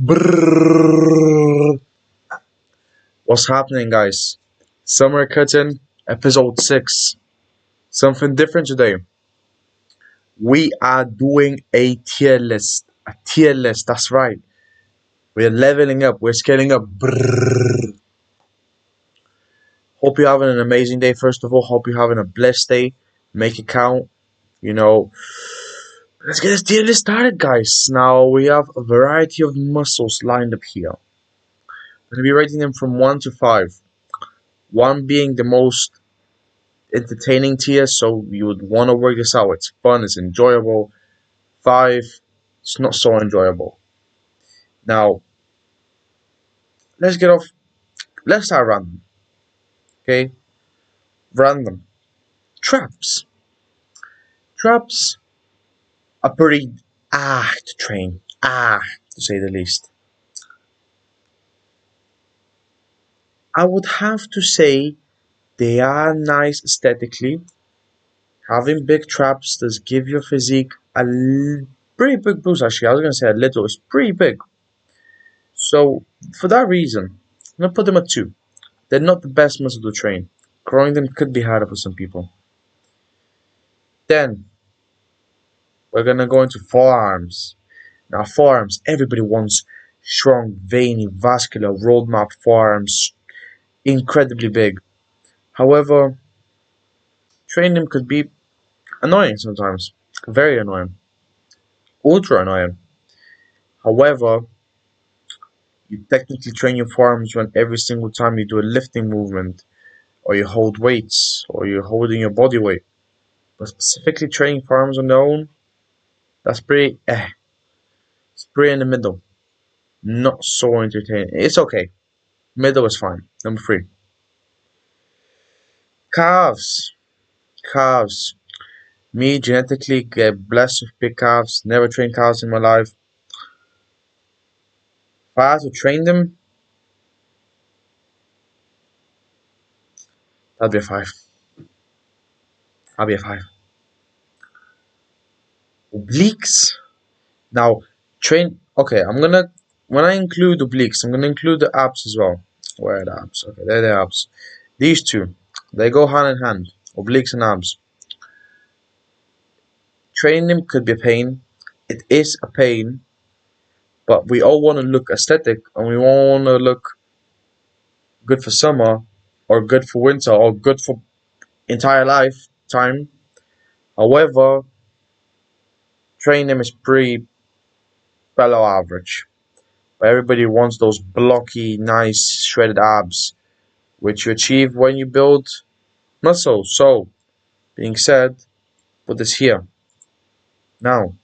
Brrrr. What's happening, guys? Summer Curtain, episode 6. Something different today. We are doing a tier list. A tier list, that's right. We're leveling up, we're scaling up. Brrrr. Hope you're having an amazing day, first of all. Hope you're having a blessed day. Make it count. You know, let's get this tier list started, guys. Now, we have a variety of muscles lined up here. I'm going to be rating them from 1 to 5. 1 being the most entertaining tier, so you would want to work this out. It's fun, it's enjoyable. 5, it's not so enjoyable. Now, let's get off. Let's start random. Okay? Random. Traps. Traps are pretty to train. To say the least. I would have to say they are nice aesthetically. Having big traps does give your physique a pretty big boost, actually. I was going to say a little, it's pretty big. So, for that reason, I'm going to put them at 2. They're not the best muscle to train. Growing them could be harder for some people. Then, we're going to go into forearms. Now, forearms, everybody wants strong, veiny, vascular, roadmap forearms, incredibly big. However, training them could be annoying sometimes. Very annoying. Ultra annoying. However, you technically train your forearms when every single time you do a lifting movement, or you hold weights, or you're holding your body weight. But specifically training forearms on their own, that's pretty It's pretty in the middle. Not so entertaining. It's okay. Middle is fine. Number 3. Calves. Calves. Me genetically get blessed with big calves. Never trained calves in my life. If I had to train them, that'd be a 5. I'll be a 5. Obliques. Now, train. Okay, when I include obliques, I'm gonna include the abs as well. Where are the abs? Okay, they're the abs. These two, they go hand in hand. Obliques and abs. Training them could be a pain. It is a pain, but we all want to look aesthetic and we all want to look good for summer or good for winter or good for entire lifetime. However, training them is pretty below average. But everybody wants those blocky, nice, shredded abs, which you achieve when you build muscle. So, being said, put this here. Now,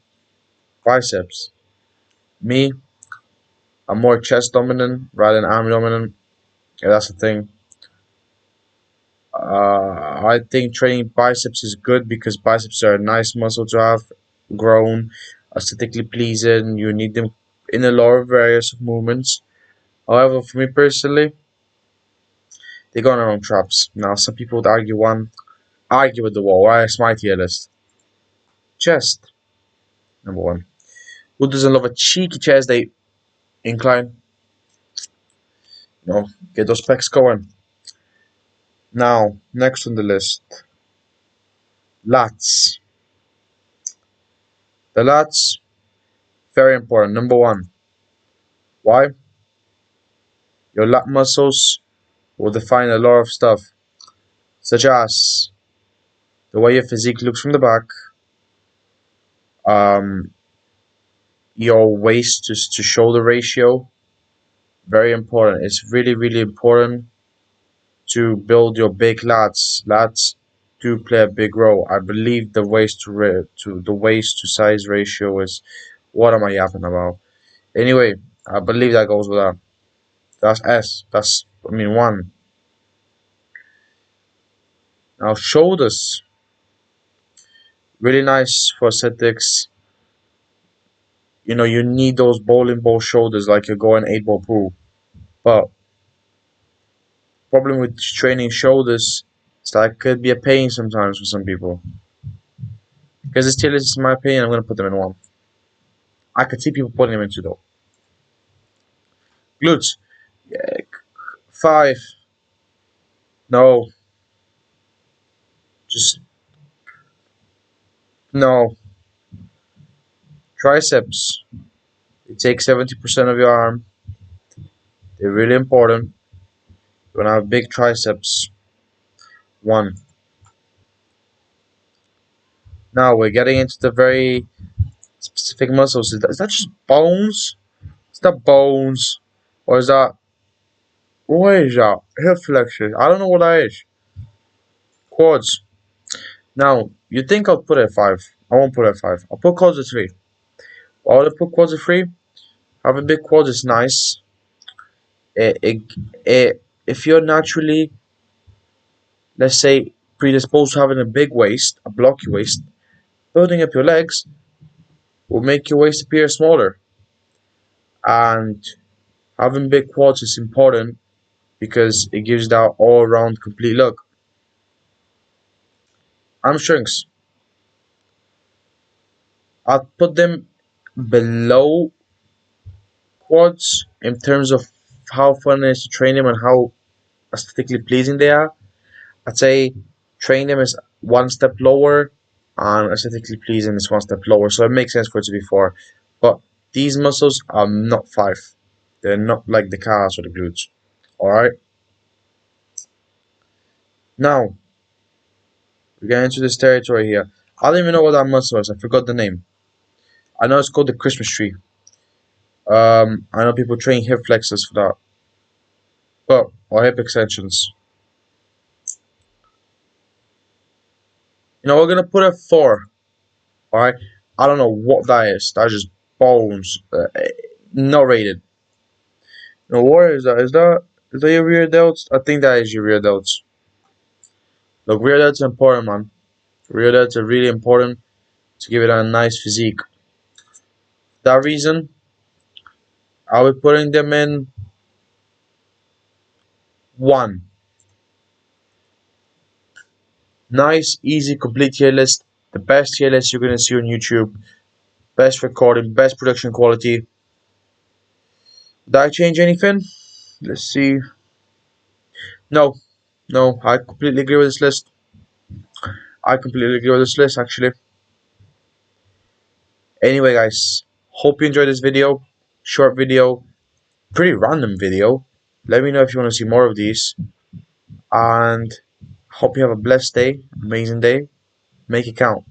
biceps. Me, I'm more chest dominant rather than arm dominant. Yeah, that's the thing. I think training biceps is good because biceps are a nice muscle to have grown, aesthetically pleasing. You need them in a lot of various movements. However, for me personally, they go on their own traps. Now, some people would argue with the wall. Why is my tier list? Chest, number 1. Who doesn't love a cheeky chest day incline? Get those pecs going. Now, next on the list, lats. The lats, very important. Number 1. Why? Your lat muscles will define a lot of stuff, such as the way your physique looks from the back, um, your waist to shoulder ratio. Very important. It's really, really important to build your big lats. Lats do play a big role. I believe the waist to size ratio is, what am I yapping about? Anyway, I believe that goes with that. That's S. That's, 1. Now shoulders, really nice for aesthetics. You need those bowling ball shoulders like you're going 8-ball pool. But problem with training shoulders is that it could be a pain sometimes for some people. Because it's still, in my opinion, I'm gonna put them in 1. I could see people putting them in 2 though. Glutes. Yeah, 5. No. Just no. Triceps. They take 70% of your arm. They're really important. You wanna have big triceps. 1. Now we're getting into the very specific muscles. Is that just bones? Is that bones? Or is that, what is that? Hip flexors. I don't know what that is. Quads. Now, you think I'll put it at 5. I won't put it at 5. I'll put quads at 3. Why would I put quads at 3? Having big quads is nice. It, it, if you're naturally, let's say, predisposed to having a big waist, a blocky waist, building up your legs will make your waist appear smaller. And having big quads is important because it gives that all around complete look. Hamstrings. I'd put them below quads in terms of how fun it is to train them and how aesthetically pleasing they are. I'd say train them is one step lower and aesthetically pleasing is one step lower. So it makes sense for it to be 4. But these muscles are not 5. They're not like the calves or the glutes. Alright? Now, we're getting into this territory here. I don't even know what that muscle is. I forgot the name. I know it's called the Christmas tree. I know people train hip flexors for that. But, or hip extensions. We're gonna put a 4. Alright? I don't know what that is. That's just bones. Not rated. What is that? Is that your rear delts? I think that is your rear delts. Look, rear delts are important, man. Rear delts are really important to give it a nice physique. For that reason, I'll be putting them in 1. Nice, easy, complete tier list. The best tier list you're gonna see on YouTube. Best recording, best production quality. Did I change anything? Let's see. No, no, I completely agree with this list. I completely agree with this list, actually. Anyway, guys, hope you enjoyed this video. Short video, pretty random video. Let me know if you want to see more of these. And hope you have a blessed day, amazing day. Make it count.